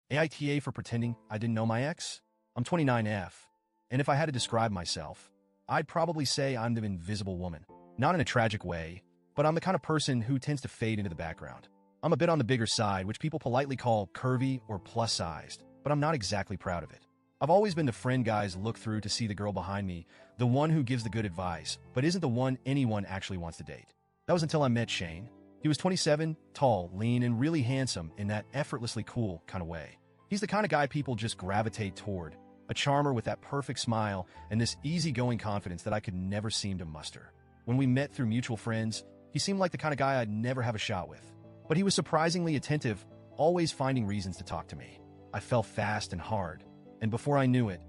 AITA for pretending I didn't know my ex? I'm 29F, and if I had to describe myself, I'd probably say I'm the invisible woman. Not in a tragic way, but I'm the kind of person who tends to fade into the background. I'm a bit on the bigger side, which people politely call curvy or plus-sized, but I'm not exactly proud of it. I've always been the friend guys look through to see the girl behind me, the one who gives the good advice, but isn't the one anyone actually wants to date. That was until I met Shane. He was 27, tall, lean, and really handsome in that effortlessly cool kind of way. He's the kind of guy people just gravitate toward, a charmer with that perfect smile and this easygoing confidence that I could never seem to muster. When we met through mutual friends, he seemed like the kind of guy I'd never have a shot with. But he was surprisingly attentive, always finding reasons to talk to me. I fell fast and hard, and before I knew it,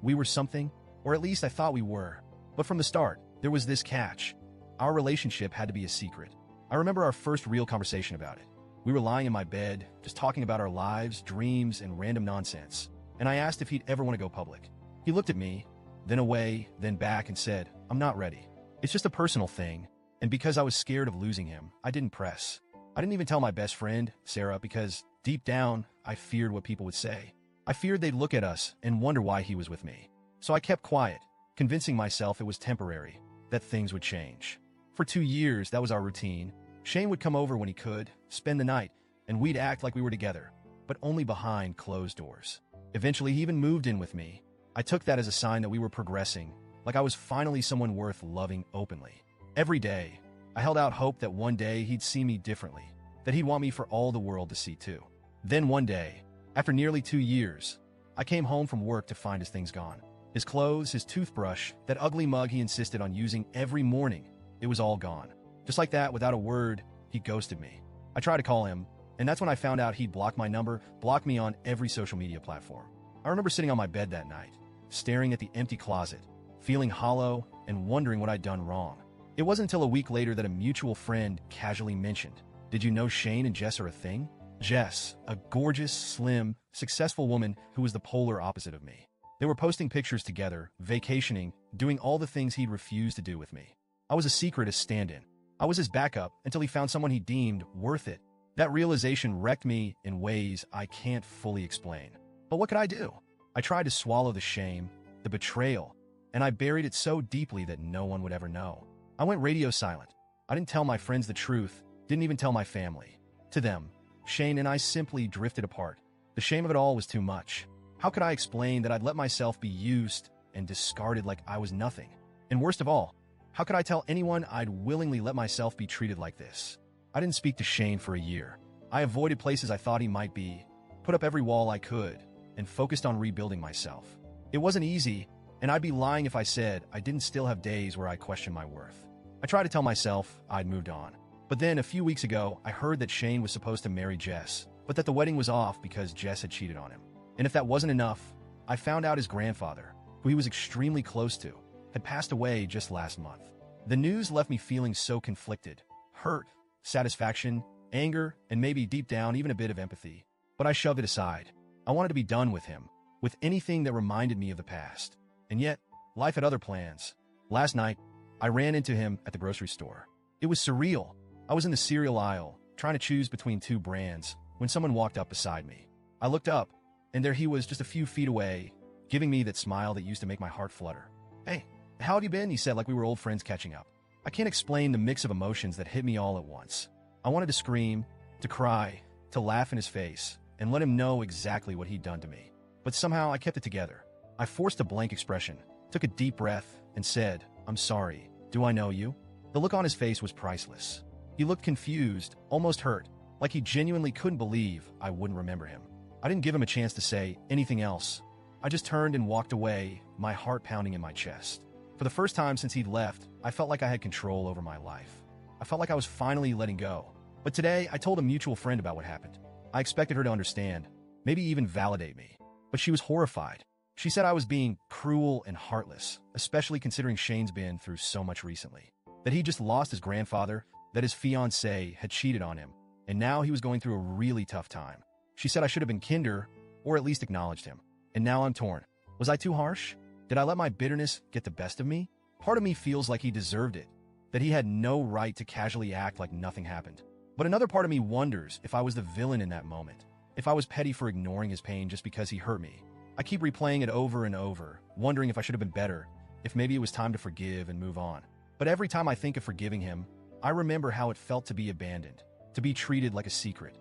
we were something, or at least I thought we were. But from the start, there was this catch. Our relationship had to be a secret. I remember our first real conversation about it. We were lying in my bed, just talking about our lives, dreams, and random nonsense. And I asked if he'd ever want to go public. He looked at me, then away, then back, and said, "I'm not ready. It's just a personal thing." And because I was scared of losing him, I didn't press. I didn't even tell my best friend, Sarah, because deep down, I feared what people would say. I feared they'd look at us and wonder why he was with me. So I kept quiet, convincing myself it was temporary, that things would change. For 2 years, that was our routine. Shane would come over when he could, spend the night, and we'd act like we were together, but only behind closed doors. Eventually, he even moved in with me. I took that as a sign that we were progressing, like I was finally someone worth loving openly. Every day, I held out hope that one day he'd see me differently, that he'd want me for all the world to see too. Then one day, after nearly 2 years, I came home from work to find his things gone. His clothes, his toothbrush, that ugly mug he insisted on using every morning, it was all gone. Just like that, without a word, he ghosted me. I tried to call him, and that's when I found out he'd blocked my number, blocked me on every social media platform. I remember sitting on my bed that night, staring at the empty closet, feeling hollow and wondering what I'd done wrong. It wasn't until a week later that a mutual friend casually mentioned, "Did you know Shane and Jess are a thing?" Jess, a gorgeous, slim, successful woman who was the polar opposite of me. They were posting pictures together, vacationing, doing all the things he'd refused to do with me. I was a secret as stand-in. I was his backup until he found someone he deemed worth it. That realization wrecked me in ways I can't fully explain. But what could I do? I tried to swallow the shame, the betrayal, and I buried it so deeply that no one would ever know. I went radio silent. I didn't tell my friends the truth, didn't even tell my family. To them, Shane and I simply drifted apart. The shame of it all was too much. How could I explain that I'd let myself be used and discarded like I was nothing? And worst of all, how could I tell anyone I'd willingly let myself be treated like this? I didn't speak to Shane for a year. I avoided places I thought he might be, put up every wall I could, and focused on rebuilding myself. It wasn't easy, and I'd be lying if I said I didn't still have days where I questioned my worth. I tried to tell myself I'd moved on. But then, a few weeks ago, I heard that Shane was supposed to marry Jess, but that the wedding was off because Jess had cheated on him. And if that wasn't enough, I found out his grandfather, who he was extremely close to, had passed away just last month. The news left me feeling so conflicted, hurt, satisfaction, anger, and maybe deep down even a bit of empathy. But I shoved it aside. I wanted to be done with him, with anything that reminded me of the past. And yet, life had other plans. Last night, I ran into him at the grocery store. It was surreal. I was in the cereal aisle, trying to choose between 2 brands, when someone walked up beside me. I looked up, and there he was just a few feet away, giving me that smile that used to make my heart flutter. "Hey, how have you been?" he said, like we were old friends catching up. I can't explain the mix of emotions that hit me all at once. I wanted to scream, to cry, to laugh in his face, and let him know exactly what he'd done to me. But somehow I kept it together. I forced a blank expression, took a deep breath, and said, "I'm sorry. Do I know you?" The look on his face was priceless. He looked confused, almost hurt, like he genuinely couldn't believe I wouldn't remember him. I didn't give him a chance to say anything else. I just turned and walked away, my heart pounding in my chest. For the first time since he'd left, I felt like I had control over my life. I felt like I was finally letting go. But today, I told a mutual friend about what happened. I expected her to understand, maybe even validate me. But she was horrified. She said I was being cruel and heartless, especially considering Shane's been through so much recently. That he just lost his grandfather, that his fiancée had cheated on him, and now he was going through a really tough time. She said I should have been kinder, or at least acknowledged him. And now I'm torn. Was I too harsh? Did I let my bitterness get the best of me? Part of me feels like he deserved it, that he had no right to casually act like nothing happened. But another part of me wonders if I was the villain in that moment, If I was petty for ignoring his pain just because he hurt me, I keep replaying it over and over, wondering if I should have been better, if maybe it was time to forgive and move on. But every time I think of forgiving him, I remember how it felt to be abandoned, to be treated like a secret,